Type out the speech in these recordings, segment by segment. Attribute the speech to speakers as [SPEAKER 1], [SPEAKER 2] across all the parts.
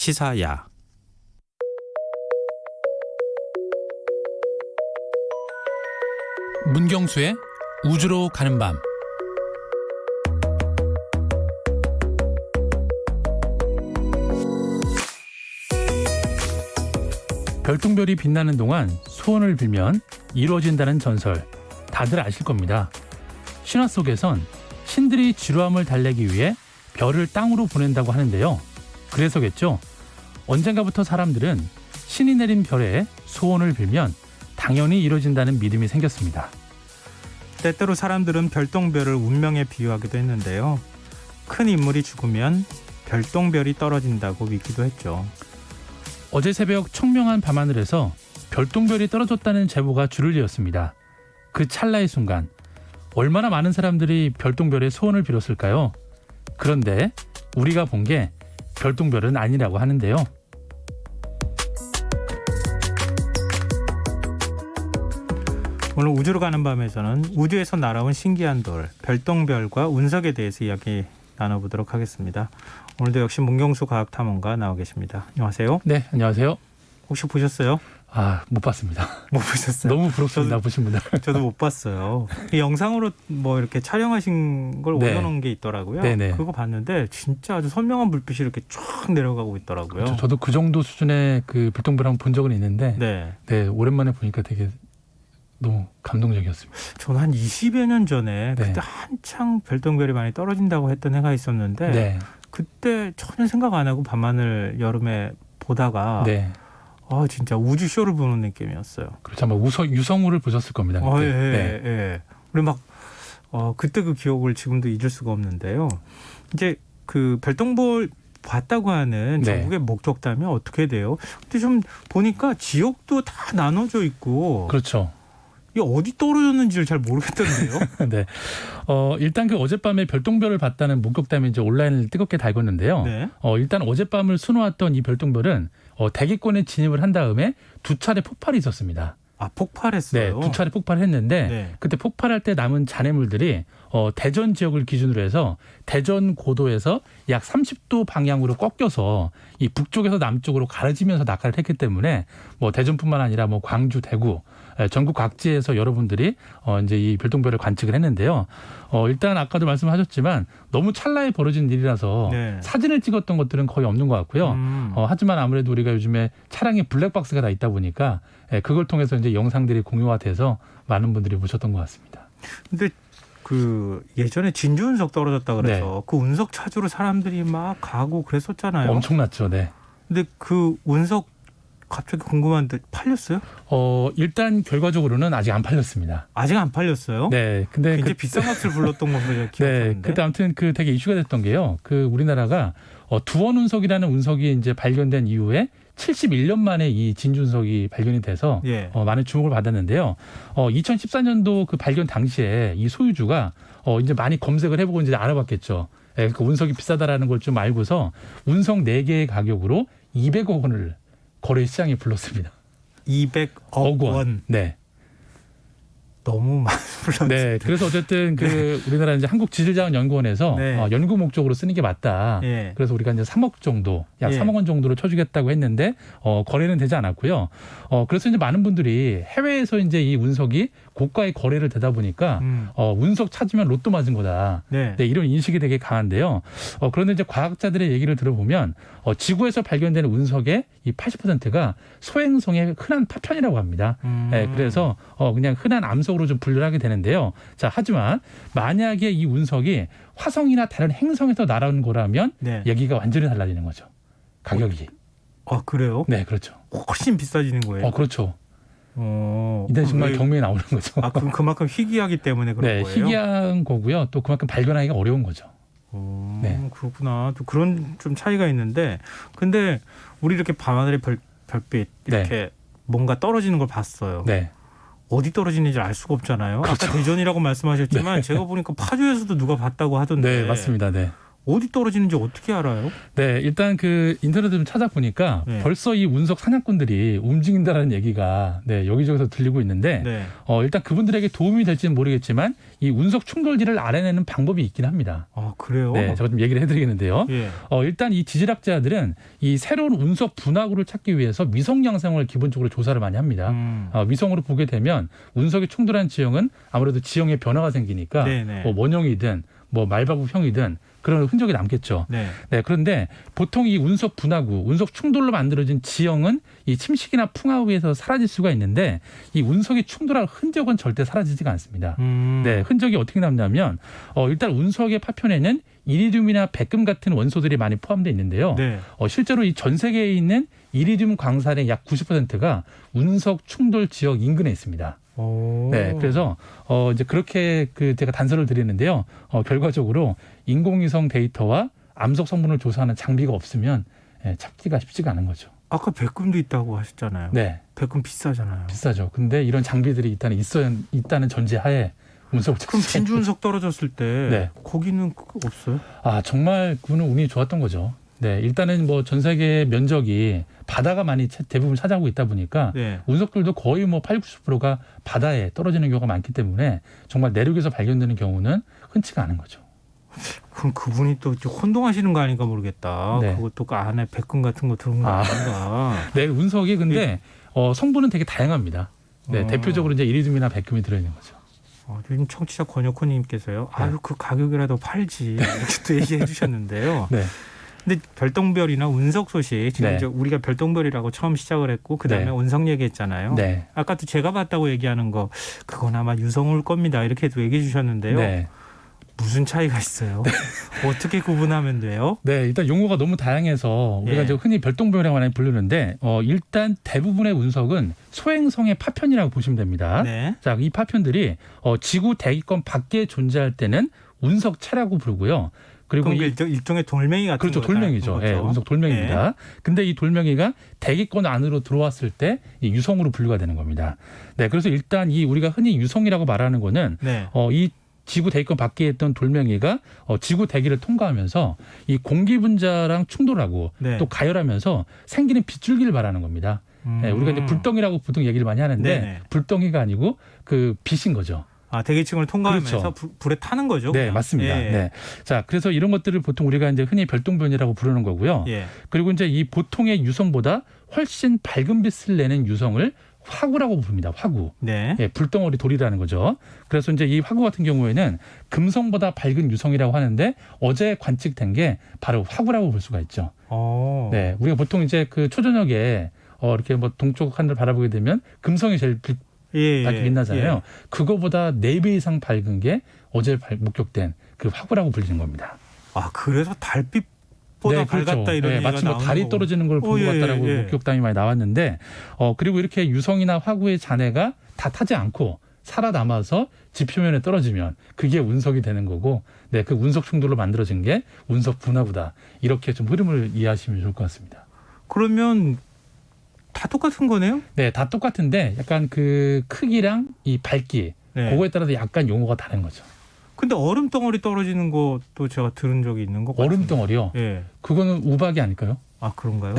[SPEAKER 1] 시사야.
[SPEAKER 2] 문경수의 우주로 가는 밤. 별똥별이 빛나는 동안 소원을 빌면 이루어진다는 전설 다들 아실 겁니다. 신화 속에선 신들이 지루함을 달래기 위해 별을 땅으로 보낸다고 하는데요. 그래서겠죠. 언젠가부터 사람들은 신이 내린 별에 소원을 빌면 당연히 이루어진다는 믿음이 생겼습니다.
[SPEAKER 3] 때때로 사람들은 별똥별을 운명에 비유하기도 했는데요. 큰 인물이 죽으면 별똥별이 떨어진다고 믿기도 했죠.
[SPEAKER 2] 어제 새벽 청명한 밤하늘에서 별똥별이 떨어졌다는 제보가 줄을 이었습니다. 그 찰나의 순간 얼마나 많은 사람들이 별똥별의 소원을 빌었을까요? 그런데 우리가 본 게 별똥별은 아니라고 하는데요.
[SPEAKER 3] 오늘 우주로 가는 밤에서는 우주에서 날아온 신기한 돌, 별똥별과 운석에 대해서 이야기 나눠보도록 하겠습니다. 오늘도 역시 문경수 과학탐험가 나와 계십니다. 안녕하세요.
[SPEAKER 2] 네, 안녕하세요.
[SPEAKER 3] 혹시 보셨어요?
[SPEAKER 2] 못 봤습니다.
[SPEAKER 3] 못 보셨어요?
[SPEAKER 2] 너무 부럽습니다. 보신 분들.
[SPEAKER 3] 저도 못 봤어요. 이 영상으로 뭐 이렇게 촬영하신 걸
[SPEAKER 2] 네.
[SPEAKER 3] 올려놓은 게 있더라고요.
[SPEAKER 2] 네네.
[SPEAKER 3] 그거 봤는데 진짜 아주 선명한 불빛이 이렇게 쫙 내려가고 있더라고요.
[SPEAKER 2] 그렇죠. 저도 그 정도 수준의 그 별똥별 한번 본 적은 있는데
[SPEAKER 3] 네.
[SPEAKER 2] 오랜만에 보니까 되게 너무 감동적이었습니다.
[SPEAKER 3] 저는 한 20여 년 전에
[SPEAKER 2] 네.
[SPEAKER 3] 그때 한창 별똥별이 많이 떨어진다고 했던 해가 있었는데
[SPEAKER 2] 네.
[SPEAKER 3] 그때 전혀 생각 안 하고 밤하늘 여름에 보다가
[SPEAKER 2] 네.
[SPEAKER 3] 진짜 우주쇼를 보는 느낌이었어요.
[SPEAKER 2] 그렇죠. 아마 유성우를 보셨을 겁니다. 그때. 네.
[SPEAKER 3] 예. 우리 막 그때 그 기억을 지금도 잊을 수가 없는데요. 이제 그 별똥별 봤다고 하는
[SPEAKER 2] 네.
[SPEAKER 3] 전국의 목격담이 어떻게 돼요? 근데 좀 보니까 지역도 다 나눠져 있고
[SPEAKER 2] 그렇죠.
[SPEAKER 3] 이게 어디 떨어졌는지를 잘 모르겠던데요.
[SPEAKER 2] 네. 일단 그 어젯밤에 별똥별을 봤다는 목격담이 이제 온라인을 뜨겁게 달궜는데요.
[SPEAKER 3] 네.
[SPEAKER 2] 일단 어젯밤을 수놓았던 이 별똥별은 대기권에 진입을 한 다음에 두 차례 폭발이 있었습니다.
[SPEAKER 3] 폭발했어요.
[SPEAKER 2] 네, 두 차례 폭발했는데
[SPEAKER 3] 네.
[SPEAKER 2] 그때 폭발할 때 남은 잔해물들이 대전 지역을 기준으로 해서 대전 고도에서 약 30도 방향으로 꺾여서 이 북쪽에서 남쪽으로 가려지면서 낙하를 했기 때문에 뭐 대전뿐만 아니라 뭐 광주, 대구 전국 각지에서 여러분들이 이제 이 별똥별을 관측을 했는데요. 일단 아까도 말씀하셨지만 너무 찰나에 벌어진 일이라서
[SPEAKER 3] 네.
[SPEAKER 2] 사진을 찍었던 것들은 거의 없는 것 같고요. 하지만 아무래도 우리가 요즘에 차량에 블랙박스가 다 있다 보니까 그걸 통해서 이제 영상들이 공유가 돼서 많은 분들이 보셨던 것 같습니다.
[SPEAKER 3] 근데 그 예전에 진주 운석 떨어졌다 그래서
[SPEAKER 2] 네.
[SPEAKER 3] 그 운석 찾으러 사람들이 막 가고 그랬었잖아요.
[SPEAKER 2] 엄청났죠. 네.
[SPEAKER 3] 근데 그 운석 갑자기 궁금한데 팔렸어요?
[SPEAKER 2] 일단 결과적으로는 아직 안 팔렸습니다.
[SPEAKER 3] 아직 안 팔렸어요?
[SPEAKER 2] 네. 근데
[SPEAKER 3] 굉장히 비싼 값을 불렀던 것으로 제가
[SPEAKER 2] 네.
[SPEAKER 3] 기억하는데.
[SPEAKER 2] 그때 아무튼 그 되게 이슈가 됐던 게요. 그 우리나라가 두원 운석이라는 운석이 이제 발견된 이후에 71년 만에 이 진주 운석이 발견이 돼서
[SPEAKER 3] 예.
[SPEAKER 2] 많은 주목을 받았는데요. 2014년도 그 발견 당시에 이 소유주가 이제 많이 검색을 해보고 이제 알아봤겠죠. 그 운석이 비싸다라는 걸 좀 알고서 운석 4개의 가격으로 200억 원을 거래 시장에 불렀습니다.
[SPEAKER 3] 200억 원.
[SPEAKER 2] 네.
[SPEAKER 3] 너무 많이 불렀어요.
[SPEAKER 2] 네. 그래서 어쨌든 그 우리나라 이제 한국지질자원연구원에서
[SPEAKER 3] 네.
[SPEAKER 2] 연구 목적으로 쓰는 게 맞다.
[SPEAKER 3] 예.
[SPEAKER 2] 그래서 우리가 이제 3억 정도, 약
[SPEAKER 3] 예.
[SPEAKER 2] 3억 원 정도로 쳐주겠다고 했는데 거래는 되지 않았고요. 그래서 이제 많은 분들이 해외에서 이제 이 운석이 고가의 거래를 되다 보니까 운석 찾으면 로또 맞은 거다.
[SPEAKER 3] 네.
[SPEAKER 2] 네, 이런 인식이 되게 강한데요. 그런데 이제 과학자들의 얘기를 들어보면 지구에서 발견되는 운석의 이 80%가 소행성의 흔한 파편이라고 합니다. 네, 그래서 그냥 흔한 암석으로 좀 분류를 하게 되는데요. 자, 하지만 만약에 이 운석이 화성이나 다른 행성에서 날아온 거라면
[SPEAKER 3] 네.
[SPEAKER 2] 얘기가 완전히 달라지는 거죠. 가격이.
[SPEAKER 3] 그래요?
[SPEAKER 2] 네, 그렇죠.
[SPEAKER 3] 훨씬 비싸지는 거예요.
[SPEAKER 2] 그렇죠. 이때 정말
[SPEAKER 3] 왜-
[SPEAKER 2] 경매에 나오는 거죠.
[SPEAKER 3] 그만큼 희귀하기 때문에 그런
[SPEAKER 2] 네,
[SPEAKER 3] 거예요?
[SPEAKER 2] 희귀한 거고요. 또 그만큼 발견하기가 어려운 거죠. 네.
[SPEAKER 3] 그렇구나. 또 그런 좀 차이가 있는데, 근데 우리 이렇게 밤하늘의 별빛 이렇게 뭔가 떨어지는 걸 봤어요.
[SPEAKER 2] 네.
[SPEAKER 3] 어디 떨어지는지 알 수가 없잖아요.
[SPEAKER 2] 그렇죠.
[SPEAKER 3] 아까 대전이라고 말씀하셨지만 제가 보니까 파주에서도 누가 봤다고 하던데.
[SPEAKER 2] 네, 맞습니다. 네.
[SPEAKER 3] 어디 떨어지는지 어떻게 알아요?
[SPEAKER 2] 네, 일단 그 인터넷에 좀 찾아보니까
[SPEAKER 3] 네.
[SPEAKER 2] 벌써 이 운석 사냥꾼들이 움직인다라는 얘기가 네, 여기저기서 들리고 있는데
[SPEAKER 3] 네.
[SPEAKER 2] 일단 그분들에게 도움이 될지는 모르겠지만 이 운석 충돌지를 알아내는 방법이 있긴 합니다.
[SPEAKER 3] 아, 그래요?
[SPEAKER 2] 네, 제가 좀 얘기를 해드리겠는데요.
[SPEAKER 3] 예.
[SPEAKER 2] 일단 이 지질학자들은 이 새로운 운석 분화구를 찾기 위해서 위성 양상을 기본적으로 조사를 많이 합니다. 위성으로 보게 되면 운석이 충돌한 지형은 아무래도 지형에 변화가 생기니까
[SPEAKER 3] 네네.
[SPEAKER 2] 뭐 원형이든 뭐 말바굽형이든 그런 흔적이 남겠죠.
[SPEAKER 3] 네.
[SPEAKER 2] 네, 그런데 보통 이 운석 분화구, 운석 충돌로 만들어진 지형은 이 침식이나 풍화에 서 사라질 수가 있는데 이 운석이 충돌할 흔적은 절대 사라지지가 않습니다. 네, 흔적이 어떻게 남냐면 일단 운석의 파편에는 이리듐이나 백금 같은 원소들이 많이 포함되어 있는데요.
[SPEAKER 3] 네.
[SPEAKER 2] 실제로 이 전 세계에 있는 이리듐 광산의 약 90%가 운석 충돌 지역 인근에 있습니다.
[SPEAKER 3] 오.
[SPEAKER 2] 네, 그래서 이제 그렇게 제가 단서를 드리는데요. 결과적으로 인공위성 데이터와 암석 성분을 조사하는 장비가 없으면 찾기가 쉽지가 않은 거죠.
[SPEAKER 3] 아까 백금도 있다고 하셨잖아요.
[SPEAKER 2] 네,
[SPEAKER 3] 백금 비싸잖아요.
[SPEAKER 2] 비싸죠. 근데 이런 장비들이 일단 있다는 전제하에 운석을
[SPEAKER 3] 그럼
[SPEAKER 2] 찾지.
[SPEAKER 3] 진주운석 떨어졌을 때
[SPEAKER 2] 네.
[SPEAKER 3] 거기는 없어요?
[SPEAKER 2] 정말 그거는 운이 좋았던 거죠. 네, 일단은 뭐 전 세계 면적이 바다가 많이 대부분 차지하고 있다 보니까
[SPEAKER 3] 네.
[SPEAKER 2] 운석들도 거의 뭐 80~90%가 바다에 떨어지는 경우가 많기 때문에 정말 내륙에서 발견되는 경우는 흔치가 않은 거죠.
[SPEAKER 3] 그럼 그분이 또 혼동하시는 거 아닌가 모르겠다.
[SPEAKER 2] 네.
[SPEAKER 3] 그것도 그 안에 백금 같은 거 들어온 거 아닌가.
[SPEAKER 2] 네, 운석이 근데 성분은 되게 다양합니다. 네, 대표적으로 이제 이리듐이나 백금이 들어있는 거죠.
[SPEAKER 3] 요즘 청취자 권혁호님께서요. 아유, 그 가격이라도 팔지. 이렇게 또 얘기해 주셨는데요.
[SPEAKER 2] 네,
[SPEAKER 3] 근데 별똥별이나 운석 소식 지금
[SPEAKER 2] 네.
[SPEAKER 3] 이제 우리가 별똥별이라고 처음 시작을 했고 그다음에
[SPEAKER 2] 네.
[SPEAKER 3] 운석 얘기했잖아요.
[SPEAKER 2] 네,
[SPEAKER 3] 아까 또 제가 봤다고 얘기하는 거 그건 아마 유성일 겁니다. 이렇게도 얘기해 주셨는데요.
[SPEAKER 2] 네.
[SPEAKER 3] 무슨 차이가 있어요? 어떻게 구분하면 돼요?
[SPEAKER 2] 네, 일단 용어가 너무 다양해서 우리가
[SPEAKER 3] 예.
[SPEAKER 2] 이제 흔히 별똥별이라고 많이 부르는데 일단 대부분의 운석은 소행성의 파편이라고 보시면 됩니다.
[SPEAKER 3] 네.
[SPEAKER 2] 자, 이 파편들이 지구 대기권 밖에 존재할 때는 운석체라고 부르고요. 그리고
[SPEAKER 3] 그럼 일종의 돌멩이 같은
[SPEAKER 2] 그렇죠,
[SPEAKER 3] 거다,
[SPEAKER 2] 돌멩이죠.
[SPEAKER 3] 거죠?
[SPEAKER 2] 예, 운석 돌멩이입니다.
[SPEAKER 3] 네.
[SPEAKER 2] 근데 이 돌멩이가 대기권 안으로 들어왔을 때 이 유성으로 분류가 되는 겁니다. 네, 그래서 일단 이 우리가 흔히 유성이라고 말하는 거는
[SPEAKER 3] 네.
[SPEAKER 2] 이 지구 대기권 밖에 있던 돌멩이가 지구 대기를 통과하면서 이 공기 분자랑 충돌하고
[SPEAKER 3] 네.
[SPEAKER 2] 또 가열하면서 생기는 빗줄기를 말하는 겁니다. 네, 우리가 이제 불덩이라고 보통 얘기를 많이 하는데
[SPEAKER 3] 네네.
[SPEAKER 2] 불덩이가 아니고 그 빛인 거죠.
[SPEAKER 3] 대기층을 통과하면서
[SPEAKER 2] 그렇죠.
[SPEAKER 3] 불에 타는 거죠.
[SPEAKER 2] 네,
[SPEAKER 3] 그냥.
[SPEAKER 2] 맞습니다.
[SPEAKER 3] 예.
[SPEAKER 2] 네. 자, 그래서 이런 것들을 보통 우리가 이제 흔히 별똥별이라고 부르는 거고요.
[SPEAKER 3] 예.
[SPEAKER 2] 그리고 이제 이 보통의 유성보다 훨씬 밝은 빛을 내는 유성을 화구라고 부릅니다. 화구.
[SPEAKER 3] 네.
[SPEAKER 2] 예, 불덩어리 돌이라는 거죠. 그래서 이제 이 화구 같은 경우에는 금성보다 밝은 유성이라고 하는데 어제 관측된 게 바로 화구라고 볼 수가 있죠. 네, 우리가 보통 이제 그 초저녁에 이렇게 뭐 동쪽 하늘을 바라보게 되면 금성이 제일 밝게 빛나잖아요.
[SPEAKER 3] 예.
[SPEAKER 2] 그거보다 4배 이상 밝은 게 어제 목격된 그 화구라고 불리는 겁니다.
[SPEAKER 3] 그래서 달빛보다 밝았다 이런 얘기가
[SPEAKER 2] 마치 뭐
[SPEAKER 3] 나오는
[SPEAKER 2] 달이
[SPEAKER 3] 거고.
[SPEAKER 2] 떨어지는 걸 본 것 같다라고 목격담이 많이 나왔는데 그리고 이렇게 유성이나 화구의 잔해가 다 타지 않고 살아남아서 지표면에 떨어지면 그게 운석이 되는 거고, 네, 그 운석 충돌로 만들어진 게 운석 분화구다. 이렇게 좀 흐름을 이해하시면 좋을 것 같습니다.
[SPEAKER 3] 그러면 다 똑같은 거네요?
[SPEAKER 2] 네, 다 똑같은데 약간 그 크기랑 이 밝기
[SPEAKER 3] 네.
[SPEAKER 2] 그거에 따라서 약간 용어가 다른 거죠.
[SPEAKER 3] 근데 얼음 덩어리 떨어지는 것도 제가 들은 적이 있는 것 같아요.
[SPEAKER 2] 얼음 덩어리요?
[SPEAKER 3] 예.
[SPEAKER 2] 그거는 우박이 아닐까요?
[SPEAKER 3] 그런가요?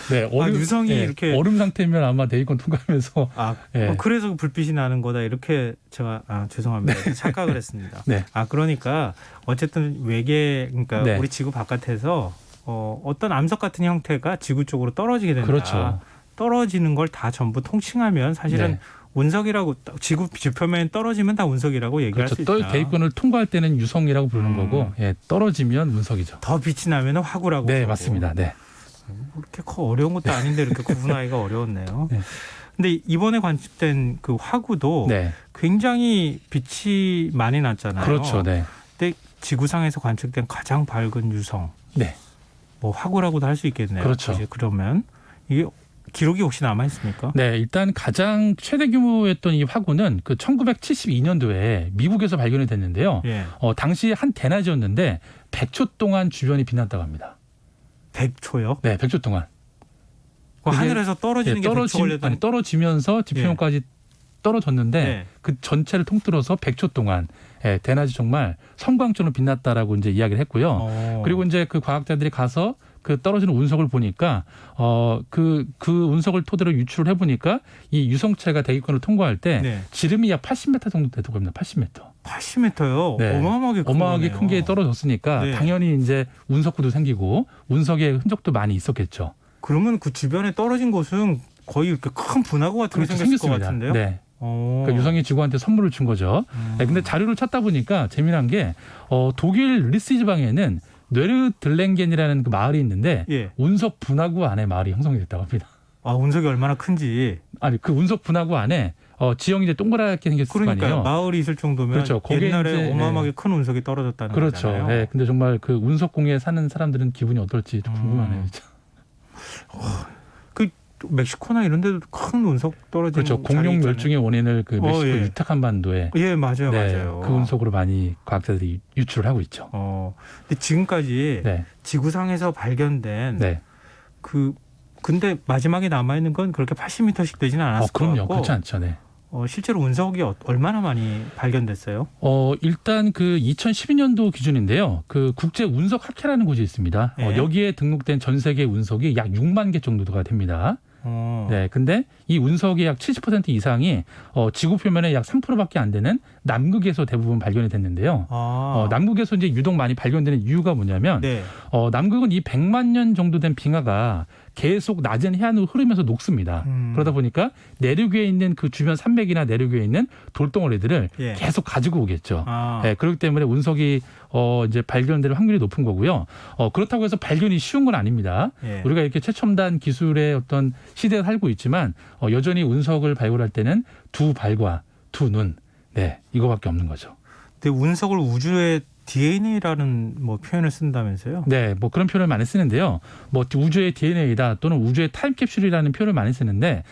[SPEAKER 2] 네,
[SPEAKER 3] 유성이 이렇게
[SPEAKER 2] 얼음 상태면 아마 대기권 통과하면서 예.
[SPEAKER 3] 그래서 불빛이 나는 거다 이렇게 제가 죄송합니다. 착각을 했습니다.
[SPEAKER 2] 네.
[SPEAKER 3] 그러니까 어쨌든 외계 그러니까
[SPEAKER 2] 네.
[SPEAKER 3] 우리 지구 바깥에서 어떤 암석 같은 형태가 지구 쪽으로 떨어지게 된다.
[SPEAKER 2] 그렇죠.
[SPEAKER 3] 떨어지는 걸 다 전부 통칭하면 사실은
[SPEAKER 2] 네.
[SPEAKER 3] 운석이라고 지구 지표면에 떨어지면 다 운석이라고 얘기할
[SPEAKER 2] 그렇죠.
[SPEAKER 3] 수 있다.
[SPEAKER 2] 대기권을 통과할 때는 유성이라고 부르는 거고, 떨어지면 운석이죠.
[SPEAKER 3] 더 빛이 나면 화구라고.
[SPEAKER 2] 네,
[SPEAKER 3] 그러고.
[SPEAKER 2] 맞습니다. 네.
[SPEAKER 3] 그렇게 어려운 것도 아닌데 이렇게 구분하기가 어려웠네요.
[SPEAKER 2] 네.
[SPEAKER 3] 근데 이번에 관측된 그 화구도
[SPEAKER 2] 네.
[SPEAKER 3] 굉장히 빛이 많이 났잖아요.
[SPEAKER 2] 그렇죠. 네.
[SPEAKER 3] 근데 지구상에서 관측된 가장 밝은 유성,
[SPEAKER 2] 네.
[SPEAKER 3] 뭐 화구라고도 할 수 있겠네요.
[SPEAKER 2] 그렇죠.
[SPEAKER 3] 사실 그러면 이게 기록이 혹시 남아 있습니까?
[SPEAKER 2] 네, 일단 가장 최대 규모였던 이 화구는 그 1972년도에 미국에서 발견이 됐는데요.
[SPEAKER 3] 예.
[SPEAKER 2] 당시 한 대낮이었는데 100초 동안 주변이 빛났다고 합니다.
[SPEAKER 3] 100초요?
[SPEAKER 2] 네, 100초 동안.
[SPEAKER 3] 하늘에서 떨어지는 게 100초 걸렸다는.
[SPEAKER 2] 떨어지면서 지표면까지 떨어졌는데
[SPEAKER 3] 네.
[SPEAKER 2] 그 전체를 통틀어서 100초 동안 대낮이 정말 성광처럼 빛났다라고 이제 이야기를 했고요. 그리고 이제 그 과학자들이 가서 그 떨어지는 운석을 보니까 그 운석을 토대로 유출을 해보니까 이 유성체가 대기권을 통과할 때
[SPEAKER 3] 네.
[SPEAKER 2] 지름이 약 80m 정도 되다고 합니다. 80m.
[SPEAKER 3] 80m요?
[SPEAKER 2] 네.
[SPEAKER 3] 어마어마하게
[SPEAKER 2] 큰 게 떨어졌으니까
[SPEAKER 3] 네.
[SPEAKER 2] 당연히 이제 운석구도 생기고 운석의 흔적도 많이 있었겠죠.
[SPEAKER 3] 그러면 그 주변에 떨어진 곳은 거의 이렇게 큰 분화구 같은 게 생겼을 것 같은데요?
[SPEAKER 2] 네. 그러니까 유성이 지구한테 선물을 준 거죠. 근데 자료를 찾다 보니까 재미난 게 독일 리스 지방에는 뇌르들랭겐이라는 그 마을이 있는데
[SPEAKER 3] 예.
[SPEAKER 2] 운석 분화구 안에 마을이 형성이 됐다고 합니다.
[SPEAKER 3] 아, 운석이 얼마나 큰지.
[SPEAKER 2] 아니 그 운석 분화구 안에 지형이 이제 동그랗게 생겼을 거
[SPEAKER 3] 그러니까요.
[SPEAKER 2] 아니에요.
[SPEAKER 3] 마을이 있을 정도면
[SPEAKER 2] 그렇죠. 거기에
[SPEAKER 3] 옛날에
[SPEAKER 2] 이제,
[SPEAKER 3] 어마어마하게 큰 운석이 떨어졌다는
[SPEAKER 2] 그렇죠.
[SPEAKER 3] 거잖아요.
[SPEAKER 2] 네, 근데 정말 그 운석공에 사는 사람들은 기분이 어떨지 좀 궁금하네요. 진짜.
[SPEAKER 3] 그 멕시코나 이런 데도 큰 운석 떨어지는
[SPEAKER 2] 그렇죠.
[SPEAKER 3] 자리
[SPEAKER 2] 공룡
[SPEAKER 3] 있잖아요.
[SPEAKER 2] 멸종의 원인을 그 멕시코
[SPEAKER 3] 예.
[SPEAKER 2] 유탁 한반도에
[SPEAKER 3] 예, 맞아요. 맞아요.
[SPEAKER 2] 그 운석으로 많이 과학자들이 유출을 하고 있죠.
[SPEAKER 3] 근데 지금까지
[SPEAKER 2] 네.
[SPEAKER 3] 지구상에서 발견된
[SPEAKER 2] 네.
[SPEAKER 3] 근데 마지막에 남아 있는 건 그렇게 80m씩 되지는 않았을 것
[SPEAKER 2] 그럼요.
[SPEAKER 3] 같고.
[SPEAKER 2] 그렇지 않죠. 네.
[SPEAKER 3] 실제로 운석이 얼마나 많이 발견됐어요?
[SPEAKER 2] 일단 그 2012년도 기준인데요. 그 국제 운석 학회라는 곳이 있습니다.
[SPEAKER 3] 네.
[SPEAKER 2] 여기에 등록된 전 세계 운석이 약 6만 개 정도가 됩니다.
[SPEAKER 3] 어.
[SPEAKER 2] 네, 근데 이 운석의 약 70% 이상이 지구 표면의 약 3%밖에 안 되는 남극에서 대부분 발견이 됐는데요. 남극에서 이제 유독 많이 발견되는 이유가 뭐냐면
[SPEAKER 3] 네.
[SPEAKER 2] 남극은 이 100만 년 정도 된 빙하가 계속 낮은 해안으로 흐르면서 녹습니다. 그러다 보니까 내륙에 있는 그 주변 산맥이나 내륙에 있는 돌덩어리들을
[SPEAKER 3] 예.
[SPEAKER 2] 계속 가지고 오겠죠.
[SPEAKER 3] 아.
[SPEAKER 2] 네, 그렇기 때문에 운석이 이제 발견될 확률이 높은 거고요. 그렇다고 해서 발견이 쉬운 건 아닙니다.
[SPEAKER 3] 예.
[SPEAKER 2] 우리가 이렇게 최첨단 기술의 어떤 시대에 살고 있지만 여전히 운석을 발굴할 때는 두 발과 두 눈, 네, 이거밖에 없는 거죠.
[SPEAKER 3] 근데 운석을 우주의 DNA라는 표현을 쓴다면서요?
[SPEAKER 2] 네, 뭐 그런 표현을 많이 쓰는데요. 뭐 우주의 DNA다 또는 우주의 타임캡슐이라는 표현을 많이 쓰는데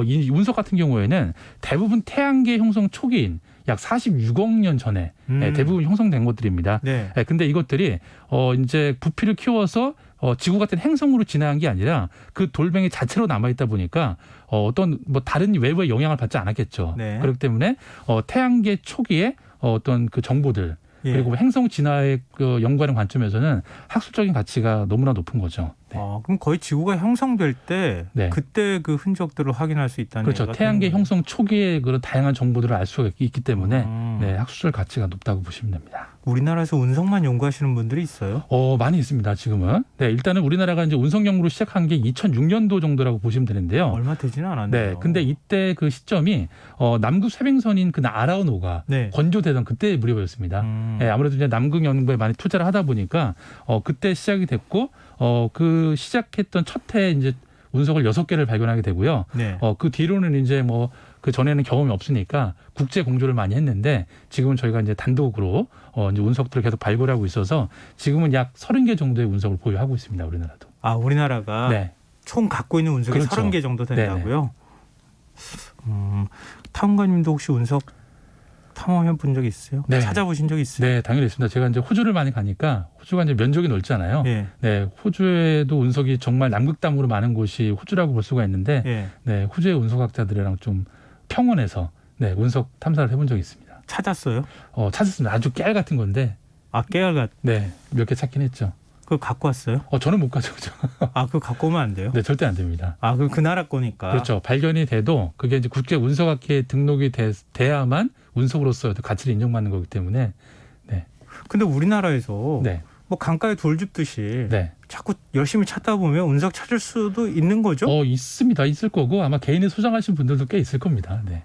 [SPEAKER 2] 이 운석 같은 경우에는 대부분 태양계 형성 초기인 약 46억 년 전에 대부분 형성된 것들입니다.
[SPEAKER 3] 네.
[SPEAKER 2] 근데 이것들이 이제 부피를 키워서 지구 같은 행성으로 진화한 게 아니라 그 돌멩이 자체로 남아 있다 보니까 어떤 뭐 다른 외부의 영향을 받지 않았겠죠.
[SPEAKER 3] 네.
[SPEAKER 2] 그렇기 때문에 태양계 초기에 어떤 그 정보들
[SPEAKER 3] 예.
[SPEAKER 2] 그리고 행성 진화에 그 연구하는 관점에서는 학술적인 가치가 너무나 높은 거죠. 네.
[SPEAKER 3] 그럼 거의 지구가 형성될 때
[SPEAKER 2] 네.
[SPEAKER 3] 그때 그 흔적들을 확인할 수 있다는
[SPEAKER 2] 그렇죠.
[SPEAKER 3] 얘기가
[SPEAKER 2] 태양계
[SPEAKER 3] 되는 거예요.
[SPEAKER 2] 형성 초기의 그런 다양한 정보들을 알 수가 있기 때문에 네, 학술적 가치가 높다고 보시면 됩니다.
[SPEAKER 3] 우리나라에서 운석만 연구하시는 분들이 있어요?
[SPEAKER 2] 많이 있습니다. 지금은. 네, 일단은 우리나라가 이제 운석 연구를 시작한 게 2006년도 정도라고 보시면 되는데요.
[SPEAKER 3] 얼마 되지는 않았네요.
[SPEAKER 2] 네, 근데 이때 그 시점이 남극 쇠빙선인 그 아라우노가
[SPEAKER 3] 네.
[SPEAKER 2] 건조되던 그때 무렵이었습니다. 네, 아무래도 이제 남극 연구에 많이 투자를 하다 보니까 그때 시작이 됐고 그 시작했던 첫 해 이제 운석을 6개를 발견하게 되고요.
[SPEAKER 3] 네.
[SPEAKER 2] 그 뒤로는 이제 뭐 그 전에는 경험이 없으니까 국제 공조를 많이 했는데 지금은 저희가 이제 단독으로 이제 운석들을 계속 발굴하고 있어서 지금은 약 30개 정도의 운석을 보유하고 있습니다. 우리나라도.
[SPEAKER 3] 우리나라가
[SPEAKER 2] 네.
[SPEAKER 3] 총 갖고 있는 운석이
[SPEAKER 2] 그렇죠.
[SPEAKER 3] 30개 정도 된다고요? 탐험가님도 혹시 운석 탐험해 본 적 있으세요?
[SPEAKER 2] 네.
[SPEAKER 3] 찾아보신 적 있어요?
[SPEAKER 2] 네, 당연히 있습니다. 제가 이제 호주를 많이 가니까 호주가 이제 면적이 넓잖아요.
[SPEAKER 3] 예.
[SPEAKER 2] 네, 호주에도 운석이 정말 남극담으로 많은 곳이 호주라고 볼 수가 있는데,
[SPEAKER 3] 예.
[SPEAKER 2] 네, 호주의 운석학자들이랑 좀 평원에서 네, 운석 탐사를 해본 적이 있습니다.
[SPEAKER 3] 찾았어요?
[SPEAKER 2] 찾았습니다. 아주 깨알 같은 건데,
[SPEAKER 3] 깨알 같.
[SPEAKER 2] 네, 몇 개 찾긴 했죠.
[SPEAKER 3] 그거 갖고 왔어요?
[SPEAKER 2] 저는 못 가져오죠.
[SPEAKER 3] 그거 갖고 오면 안 돼요?
[SPEAKER 2] 네, 절대 안 됩니다.
[SPEAKER 3] 그럼 그 나라 거니까.
[SPEAKER 2] 그렇죠. 발견이 돼도 그게 이제 국제 운석학회에 등록이 돼야만 운석으로서 가치를 인정받는 거기 때문에, 네.
[SPEAKER 3] 근데 우리나라에서
[SPEAKER 2] 네.
[SPEAKER 3] 뭐 강가에 돌 줍듯이
[SPEAKER 2] 네.
[SPEAKER 3] 자꾸 열심히 찾다 보면 운석 찾을 수도 있는 거죠?
[SPEAKER 2] 있습니다. 있을 거고 아마 개인이 소장하신 분들도 꽤 있을 겁니다. 네.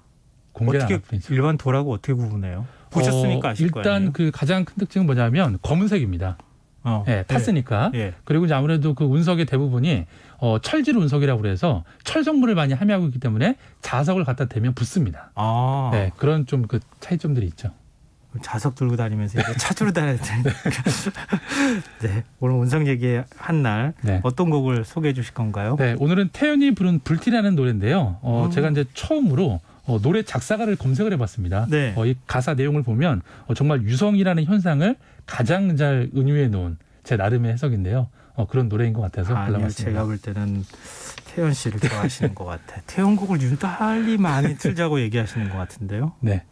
[SPEAKER 2] 공개는 안 할 뿐이죠.
[SPEAKER 3] 일반 돌하고 어떻게 구분해요? 보셨으니까 아실 거예요.
[SPEAKER 2] 일단 그 가장 큰 특징은 뭐냐면 검은색입니다. 네, 탔으니까.
[SPEAKER 3] 예.
[SPEAKER 2] 그리고 이제 아무래도 그 운석의 대부분이 철질 운석이라고 그래서 철 성분을 많이 함유하고 있기 때문에 자석을 갖다 대면 붙습니다. 네, 그런 좀 그 차이점들이 있죠.
[SPEAKER 3] 자석 들고 다니면서 이제 찾으러 다녀야 되는데. 네, 오늘 운석 얘기한 날
[SPEAKER 2] 네.
[SPEAKER 3] 어떤 곡을 소개해 주실 건가요?
[SPEAKER 2] 네, 오늘은 태연이 부른 불티라는 노래인데요. 제가 이제 처음으로 노래 작사가를 검색을 해봤습니다.
[SPEAKER 3] 네.
[SPEAKER 2] 이 가사 내용을 보면 정말 유성이라는 현상을 가장 잘 은유해 놓은 제 나름의 해석인데요. 그런 노래인 것 같아서
[SPEAKER 3] 아니요,
[SPEAKER 2] 골라봤습니다.
[SPEAKER 3] 제가 볼 때는 태연 씨를 좋아하시는 것 같아. 태연 곡을 유달리 많이 틀자고 얘기하시는 것 같은데요.
[SPEAKER 2] 네.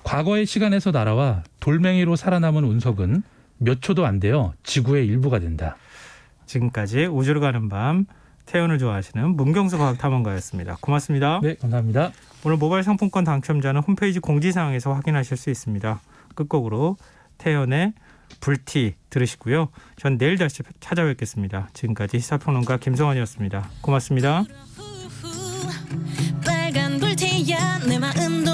[SPEAKER 2] 과거의 시간에서 날아와 돌멩이로 살아남은 운석은 몇 초도 안 되어 지구의 일부가 된다.
[SPEAKER 3] 지금까지 우주로 가는 밤 태연을 좋아하시는 문경수 과학탐험가였습니다. 고맙습니다.
[SPEAKER 2] 네, 감사합니다.
[SPEAKER 3] 오늘 모바일 상품권 당첨자는 홈페이지 공지사항에서 확인하실 수 있습니다. 끝곡으로 태연의 불티 들으시고요. 전 내일 다시 찾아뵙겠습니다. 지금까지 시사평론가 김성환이었습니다. 고맙습니다.